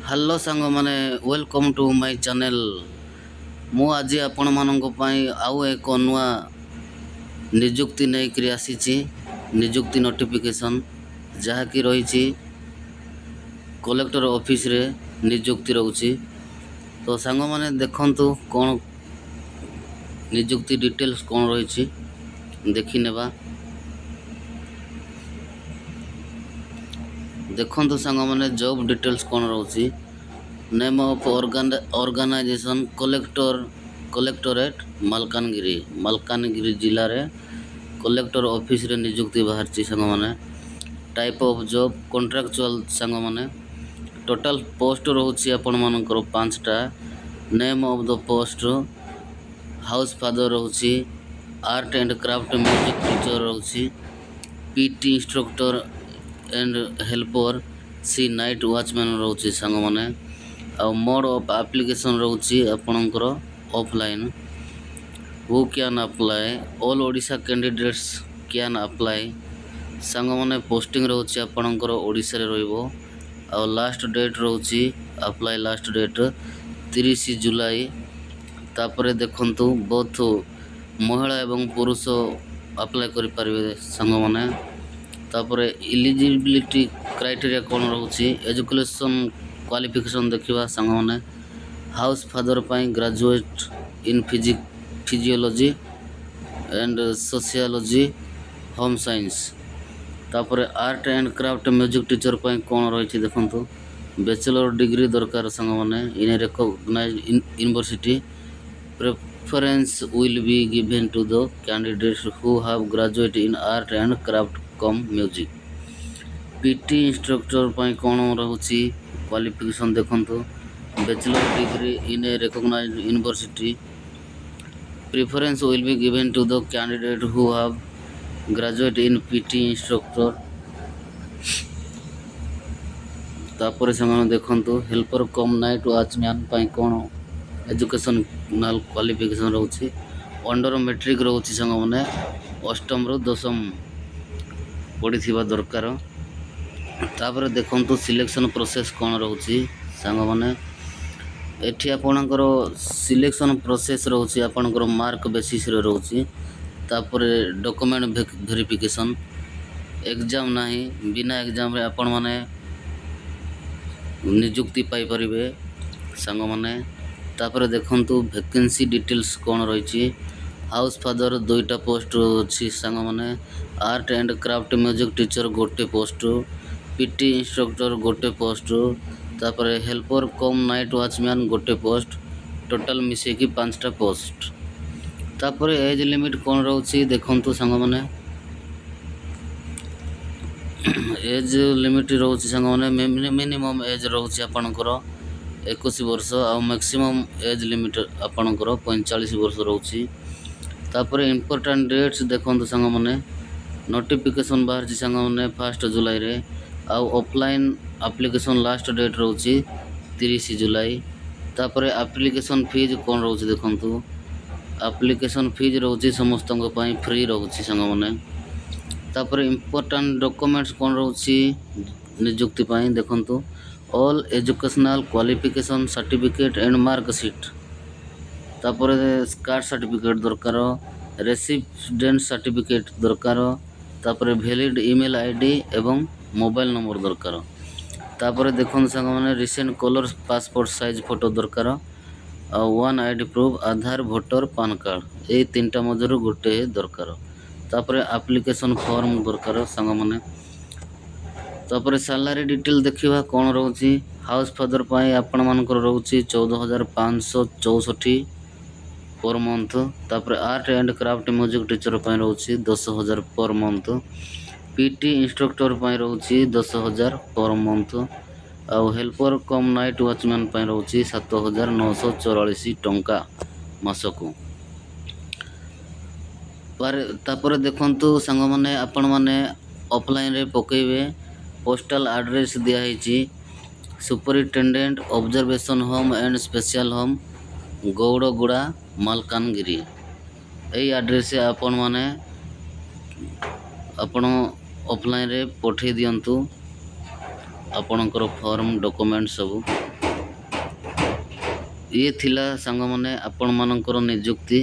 Hello सांग माने welcome to my channel. मु आज आपण मानक पई आउ एक नुआ निजुक्ति नहीं करी आसीची। निजुक्ति नोटिफिकेशन जहाँकि रही कलेक्टर ऑफिस रे निजुक्ति रोची। तो सांग माने देखंतु कौन निजुक्ति डिटेल्स कौन रही देखी नेबा। देखंतु सांग माने जॉब डिटेल्स कौन रोची। Name of organisation collectorate Malkangiri जिले रे कलेक्टर ऑफिस रे निजुक्ति बाहर सांग माने। टाइप ऑफ जॉब कॉन्ट्रैक्चुअल सांग माने। टोटल पोस्ट रोची आपण मानकर 5टा। Name of the post house father रोची, art and craft music teacher रोची, पीटी इंस्ट्रक्टर एंड हेल्पर, सी नाइट वॉचमैन रोची सांग माने। आ मोड ऑफ एप्लिकेशन रोची आपणकर offline. Who can apply, all Odisha candidates can apply सांग माने। पोस्टिंग रोची आपणकर ओडिशा रे रहइबो। आ लास्ट डेट रोची अप्लाई लास्ट डेट 30 जुलाई। तापरे देखंतु बोथ महिला एवं पुरुष अप्लाई करि परिबे सांग माने। तापरे एलिजिबिलिटी क्राइटेरिया कौन रोची। एजुकेशन क्वालिफिकेशन देखिबा सांग माने। हाउस फादर पाई graduate in physiology and sociology home science. तापरे art and craft music teacher पाई कौन रही देखंतु बैचलर डिग्री दरकार सांग माने in recognised university. Preference will be given to the candidates who have graduate in art and craft cum music. PT instructor पाई कौन रोची क्वालिफिकेशन देखंतु bachelor degree in a recognised university. Preference will be given to the candidate who have graduate in PT instructor. तापर से देखंतु helper cum night watchman पाई कौन educational qualification रोची। Under matric रोची संग माने 8म रु 10म पढ़ी दरकार। तापर देखंतु सिलेक्शन प्रोसेस कौन रोची सांग माने। एठी आपणकर सिलेक्शन प्रोसेस रोची आपणकर मार्क बेसिस रे रोची। तापर डॉक्यूमेंट वेरिफिकेशन एग्जाम नाही बिना एग्जाम रे आपण माने निजुक्ति पाई परिबे सांग माने। तापर देखंतु वैकेंसी डिटेल्स कौन रही। हाउस फादर 2टा पोस्ट अच्छी सांग माने। Art and craft music teacher गोटे पोस्ट, पीटी इंस्ट्रक्टर गोटे पोस्ट, तापर हेल्पर कम नाइट वॉचमैन गोटे पोस्ट। टोटल मिसे कि 5टा पोस्ट। तापर एज लिमिट कौन रोची देखंतु सांग माने। एज लिमिट रोची सांग माने मिनिमम एज रोची आपणकर 21 वर्ष आ मैक्सिमम एज लिमिट आपणकर 45 वर्ष रोची। तापर इंपोर्टेंट डेट्स देखंतु सांग माने। नोटिफिकेशन बाहर सांग माने 1 जुलाई रे। आ ऑफलाइन एप्लिकेशन लास्ट डेट रोची 30 जुलाई। तापर एप्लिकेशन फीस कौन रोची देखंतु एप्लिकेशन फीस रोची समस्त पई फ्री रोची सांग माने। तापर इंपोर्टेंट डॉक्यूमेंट्स कौन रोची निजुक्ति पई देखंतु all educational qualification certificate and marksheet. तापर कास्ट सर्टिफिकेट दरकार, रेसिडेंट सर्टिफिकेट दरकार। तापर वैलिड ईमेल आईडी एवं मोबाइल नंबर दरकार। तापर देखो सांग माने recent colour passport size photo दरकार। आ 1 आईडी प्रूफ आधार वोटर पान कार्ड ए 3टा मधुर गोटे दरकार। तापर एप्लिकेशन फॉर्म दरकार सांग माने। तापर सैलरी डिटेल देखिबा कौन रोची। हाउस फादर पाई आपण मानकर रोची 14,564 पर मंथ। तापर art and craft music teacher पाई रोची 10,000 पर मंथ। पीटी इंस्ट्रक्टर पाई रोची 10,000 पर मंथ। आ हेल्पर कम नाइट वॉचमैन पाई रोची 7,944 टंका मासको। तापर देखंतु सांग माने आपण माने ऑफलाइन रे पकेबे। पोस्टल एड्रेस दिया है superintendent observation home and special home Gaudguda Malkangiri. यही एड्रेस से आपण माने आपण ऑफलाइन रे पठे दियंतु आपणकर फॉर्म डॉक्यूमेंट सब। ଇଏ ଥିଲା ସାଙ୍ଗମାନେ ଆପଣମାନଙ୍କର ନିଯୁକ୍ତି।